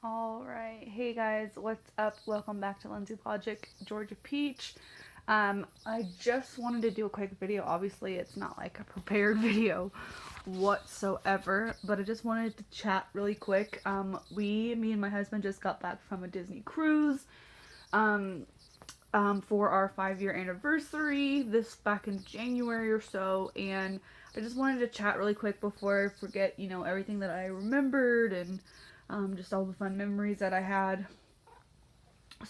Alright, hey guys, what's up? Welcome back to Lindsay Logic, Georgia Peach. I just wanted to do a quick video. Obviously, it's not like a prepared video whatsoever, but I just wanted to chat really quick. Me and my husband just got back from a Disney cruise um, for our 5-year anniversary, this back in January or so, and I just wanted to chat really quick before I forget, everything that I remembered and just all the fun memories that I had.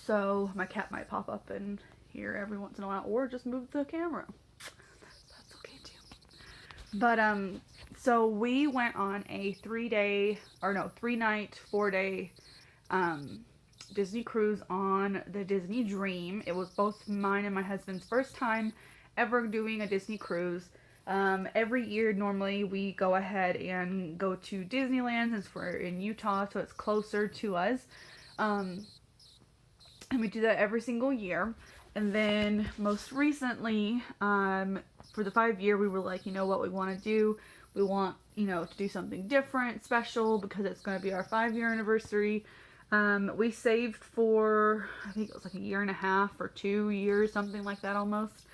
So my cat might pop up in here every once in a while, or just move the camera. That's okay too. But so we went on a 3-night, 4-day Disney cruise on the Disney Dream. It was both mine and my husband's first time ever doing a Disney cruise. Every year, normally, we go ahead and go to Disneyland since we're in Utah, so it's closer to us. And we do that every single year. And then, most recently, for the 5-year, we were like, you know what we want to do? We want, to do something different, special, because it's going to be our 5-year anniversary. We saved for, I think it was like a year and a half or 2 years, something like that almost.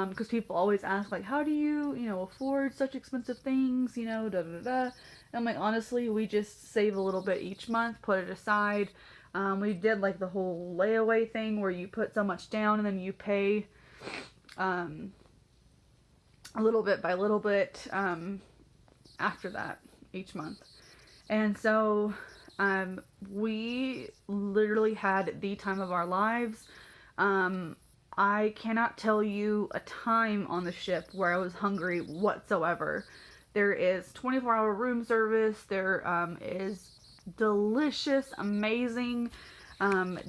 Because people always ask, like, how do you, afford such expensive things, da da da. And I'm like, honestly, we just save a little bit each month, put it aside. We did, like, the whole layaway thing where you put so much down and then you pay a little bit by little bit after that each month. And so we literally had the time of our lives. I cannot tell you a time on the ship where I was hungry whatsoever. There is 24-hour room service. There is delicious, amazing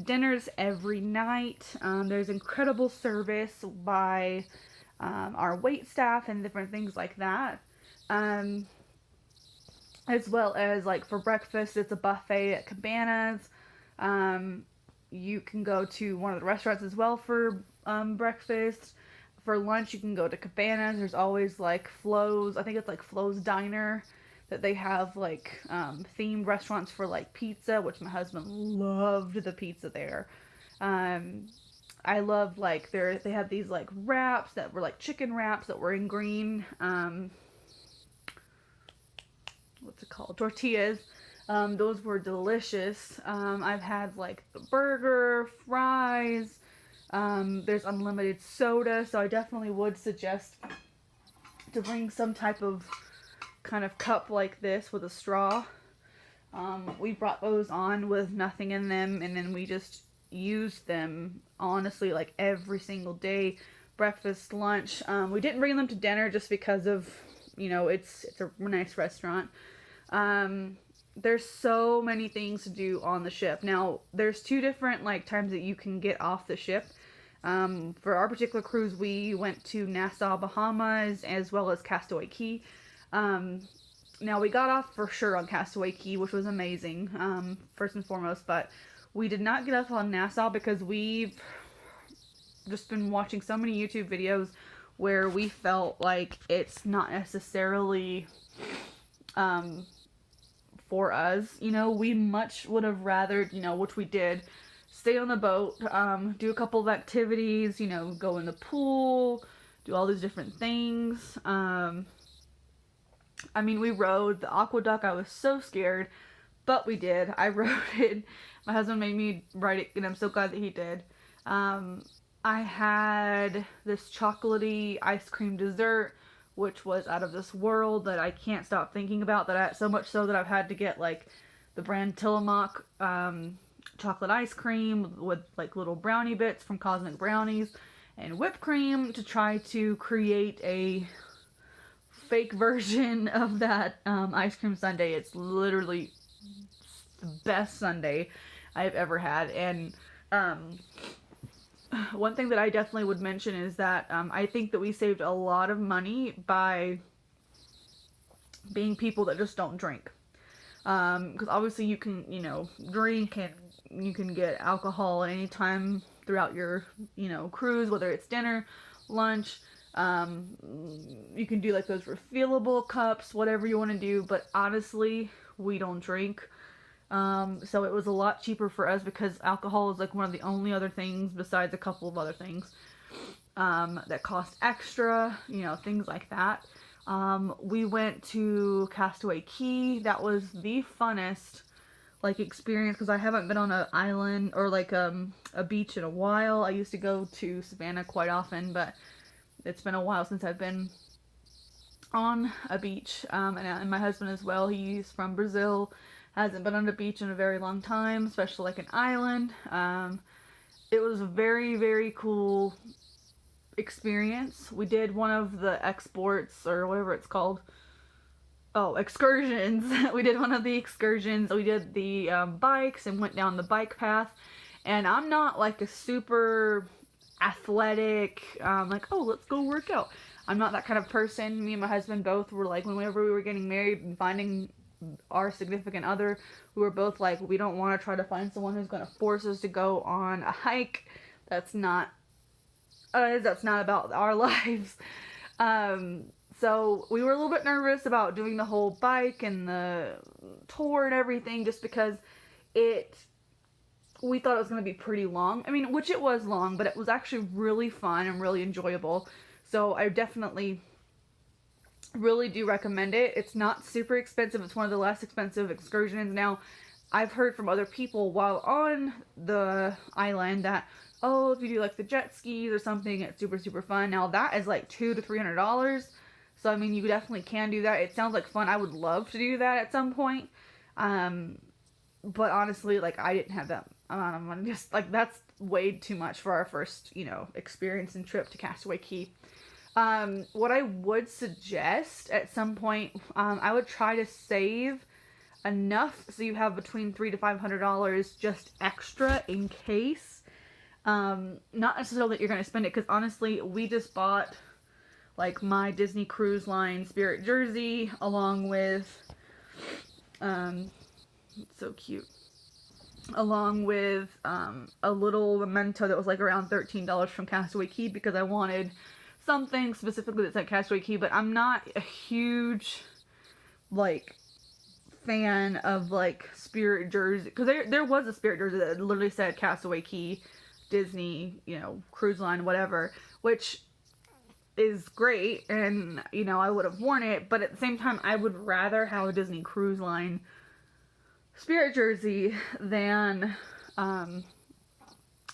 dinners every night. There's incredible service by our wait staff and different things like that. As well as, like, for breakfast, it's a buffet at Cabanas. You can go to one of the restaurants as well for breakfast. For lunch, you can go to Cabanas. There's always, like, Flo's. I think it's like Flo's Diner that they have, like, themed restaurants for, like, pizza, which my husband loved the pizza there. I love, like, they have these, like, wraps that were, like, chicken wraps that were in green, what's it called? Tortillas. Those were delicious. I've had, like, the burger, fries. There's unlimited soda, so I definitely would suggest to bring some type of kind of cup like this with a straw. We brought those on with nothing in them, and then we just used them, honestly, like, every single day. Breakfast, lunch. We didn't bring them to dinner just because of, it's a nice restaurant. There's so many things to do on the ship. Now, there's 2 different, like, times that you can get off the ship. For our particular cruise, we went to Nassau, Bahamas, as well as Castaway Cay. Now, we got off for sure on Castaway Cay, which was amazing, first and foremost, but we did not get off on Nassau because we've just been watching so many YouTube videos where we felt like it's not necessarily for us. We much would have rather, which we did, stay on the boat, do a couple of activities, go in the pool, do all these different things. We rode the aqueduct. I was so scared, but we did. I rode it. My husband made me ride it, and I'm so glad that he did. I had this chocolatey ice cream dessert, which was out of this world that I can't stop thinking about. So much so that I've had to get, like, the brand Tillamook chocolate ice cream with, like, little brownie bits from Cosmic Brownies and whipped cream to try to create a fake version of that ice cream sundae. It's literally the best sundae I've ever had. And one thing that I definitely would mention is that I think that we saved a lot of money by being people that just don't drink. Because obviously you can, drink and you can get alcohol at any time throughout your, cruise, whether it's dinner, lunch. You can do, like, those refillable cups, whatever you want to do. But honestly, we don't drink. So it was a lot cheaper for us because alcohol is like one of the only other things besides a couple of other things that cost extra, you know, things like that. We went to Castaway Cay. That was the funnest like experience because I haven't been on an island or like a beach in a while. I used to go to Savannah quite often, but it's been a while since I've been on a beach. And my husband as well. He's from Brazil, hasn't been on a beach in a very long time, especially like an island. It was a very, very cool experience. We did one of the exports or whatever it's called. Oh, excursions. We did one of the excursions. We did the bikes and went down the bike path. And I'm not like a super athletic, like, oh, let's go work out. I'm not that kind of person. Me and my husband both were like, whenever we were getting married and finding our significant other, we were both like, we don't want to try to find someone who's going to force us to go on a hike. That's not about our lives. So we were a little bit nervous about doing the whole bike and the tour and everything just because we thought it was going to be pretty long. I mean, which it was long, but it was actually really fun and really enjoyable. So I definitely really do recommend it. It's not super expensive. It's one of the less expensive excursions. Now, I've heard from other people while on the island that, oh, if you do like the jet skis or something, it's super, super fun. Now, that is like $200 to $300. So, I mean, you definitely can do that. It sounds like fun. I would love to do that at some point. But honestly, like, I didn't have that amount of money. Just, like, that's way too much for our first, you know, experience and trip to Castaway Cay. What I would suggest at some point, I would try to save enough so you have between $300 to $500 just extra in case. Not necessarily that you're going to spend it, because honestly, we just bought like my Disney Cruise Line Spirit jersey along with, it's so cute, along with a little memento that was like around $13 from Castaway Cay because I wanted something specifically that's at Castaway Cay, but I'm not a huge like fan of like Spirit jersey, because there was a Spirit jersey that literally said Castaway Cay Disney, you know, Cruise Line, whatever, which is great, and you know, I would have worn it, but at the same time I would rather have a Disney Cruise Line Spirit jersey than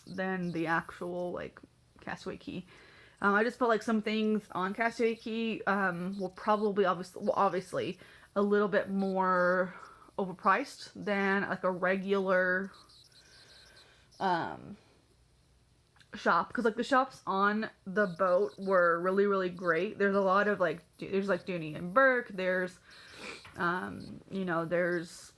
the actual like Castaway Cay. I just felt like some things on Castaway Cay were probably obviously a little bit more overpriced than like a regular shop, because like the shops on the boat were really, really great. There's a lot of like, there's like Dooney and Burke, there's you know, there's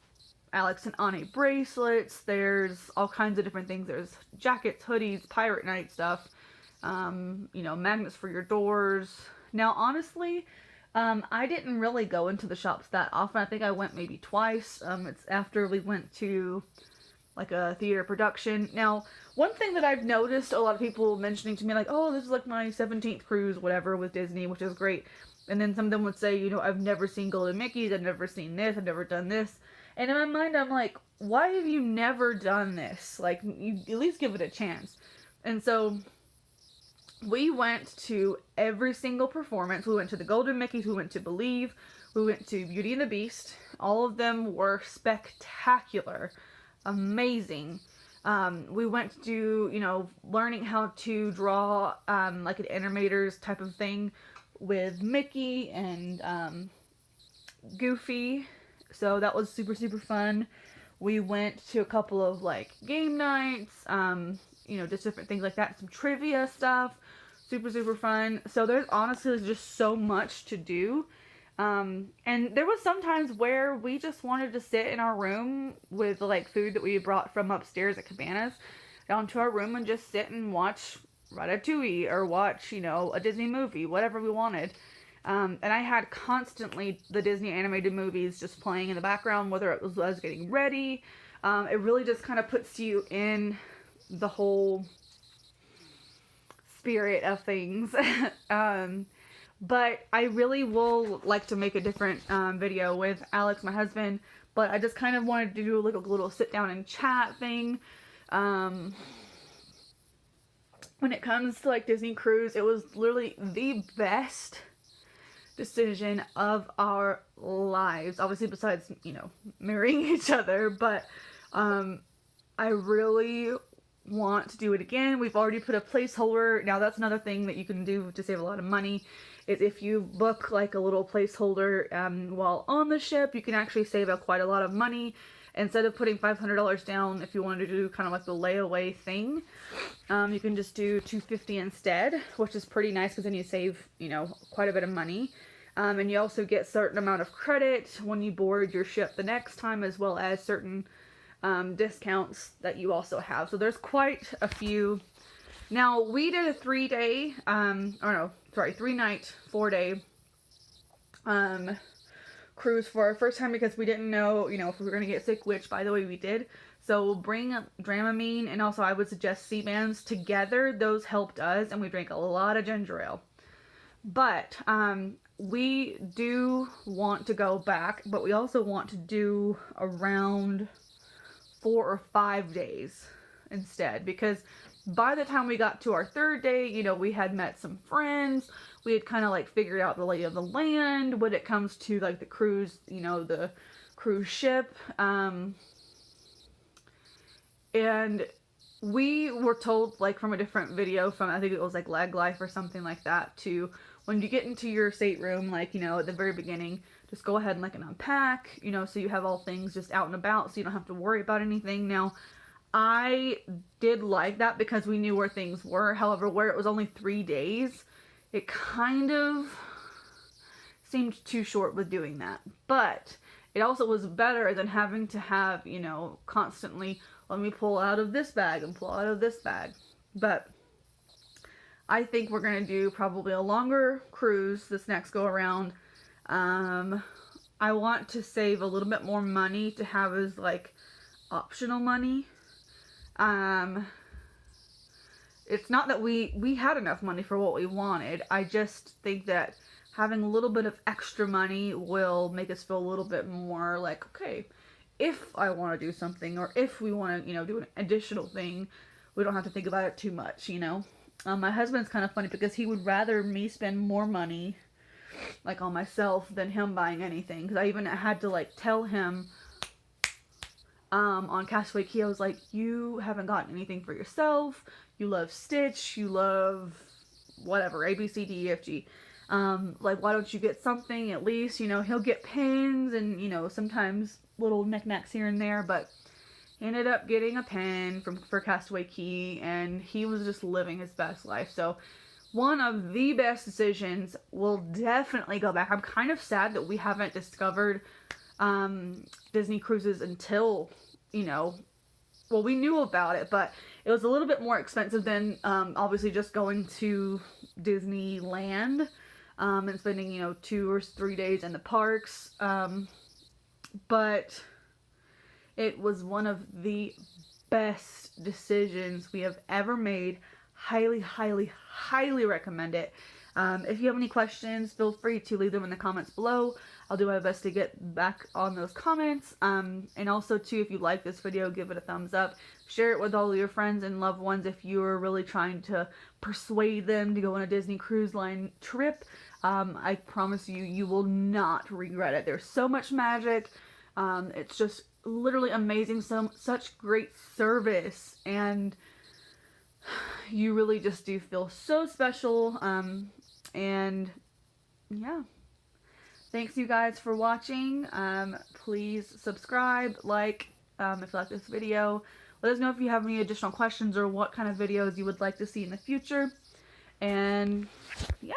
Alex and Annie bracelets, there's all kinds of different things. There's jackets, hoodies, pirate night stuff, you know, magnets for your doors. Now honestly, I didn't really go into the shops that often. I think I went maybe twice. It's after we went to like a theater production. Now, one thing that I've noticed a lot of people mentioning to me, like, oh, this is like my 17th cruise, whatever, with Disney, which is great. And then some of them would say, you know, I've never seen Golden Mickey's, I've never seen this, I've never done this. And in my mind, I'm like, why have you never done this? Like, you at least give it a chance. And so we went to every single performance. We went to the Golden Mickey's, we went to Believe, we went to Beauty and the Beast. All of them were spectacular. Amazing. We went to, you know, learning how to draw like an animator's type of thing with Mickey and Goofy. So that was super, super fun. We went to a couple of like game nights, you know, just different things like that. Some trivia stuff. Super, super fun. So there's honestly just so much to do. And there was some times where we just wanted to sit in our room with like food that we brought from upstairs at Cabanas down to our room and just sit and watch Ratatouille or watch, you know, a Disney movie, whatever we wanted. And I had constantly the Disney animated movies just playing in the background, whether it was us getting ready. It really just kind of puts you in the whole spirit of things. But I really will like to make a different video with Alex, my husband, but I just kind of wanted to do like a little sit down and chat thing. When it comes to like Disney cruise, it was literally the best decision of our lives. Obviously, besides, you know, marrying each other, but I really want to do it again. We've already put a placeholder. Now that's another thing that you can do to save a lot of money, is if you book like a little placeholder while on the ship, you can actually save up quite a lot of money. Instead of putting $500 down, if you wanted to do kind of like the layaway thing, you can just do $250 instead, which is pretty nice because then you save, you know, quite a bit of money. And you also get a certain amount of credit when you board your ship the next time, as well as certain discounts that you also have. So there's quite a few. Now, we did a 3-day, 3-night, 4-day cruise for our first time because we didn't know, you know, if we were going to get sick, which, by the way, we did. So bring Dramamine, and also I would suggest Sea-Bands together. Those helped us, and we drank a lot of ginger ale. But we do want to go back, but we also want to do around 4 or 5 days instead, because by the time we got to our 3rd day, you know, we had met some friends. We had kind of like figured out the lay of the land when it comes to like the cruise, you know, the cruise ship. And we were told, like, from a different video from, I think it was like Lag Life or something like that, to when you get into your stateroom, like, you know, at the very beginning, just go ahead and like unpack, you know, so you have all things just out and about, so you don't have to worry about anything. Now, I did like that because we knew where things were. However, where it was only 3 days, it kind of seemed too short with doing that. But it also was better than having to have, you know, constantly, let me pull out of this bag and pull out of this bag. But I think we're going to do probably a longer cruise this next go around. I want to save a little bit more money to have as like optional money. It's not that we had enough money for what we wanted. I just think that having a little bit of extra money will make us feel a little bit more like, okay, if I want to do something, or if we want to, you know, do an additional thing, we don't have to think about it too much, you know. My husband's kind of funny because he would rather me spend more money, like, on myself than him buying anything. Because I even had to, like, tell him on Castaway Cay, I was like, you haven't gotten anything for yourself. You love Stitch. You love whatever, A, B, C, D, E, F, G. Like, why don't you get something at least? You know, he'll get pins and, you know, sometimes little knickknacks here and there, but he ended up getting a pen for Castaway Cay, and he was just living his best life. So one of the best decisions. Will definitely go back. I'm kind of sad that we haven't discovered Disney cruises until, you know, well, we knew about it, but it was a little bit more expensive than obviously just going to Disneyland and spending, you know, 2 or 3 days in the parks. But it was one of the best decisions we have ever made. Highly, highly, highly recommend it. If you have any questions, feel free to leave them in the comments below. I'll do my best to get back on those comments. And also, too, if you like this video, give it a thumbs up. Share it with all of your friends and loved ones if you are really trying to persuade them to go on a Disney Cruise Line trip. I promise you, you will not regret it. There's so much magic. It's just literally amazing. Such great service. And you really just do feel so special. And yeah. Thanks you guys for watching. Please subscribe, like, if you like this video. Let us know if you have any additional questions or what kind of videos you would like to see in the future. And yeah.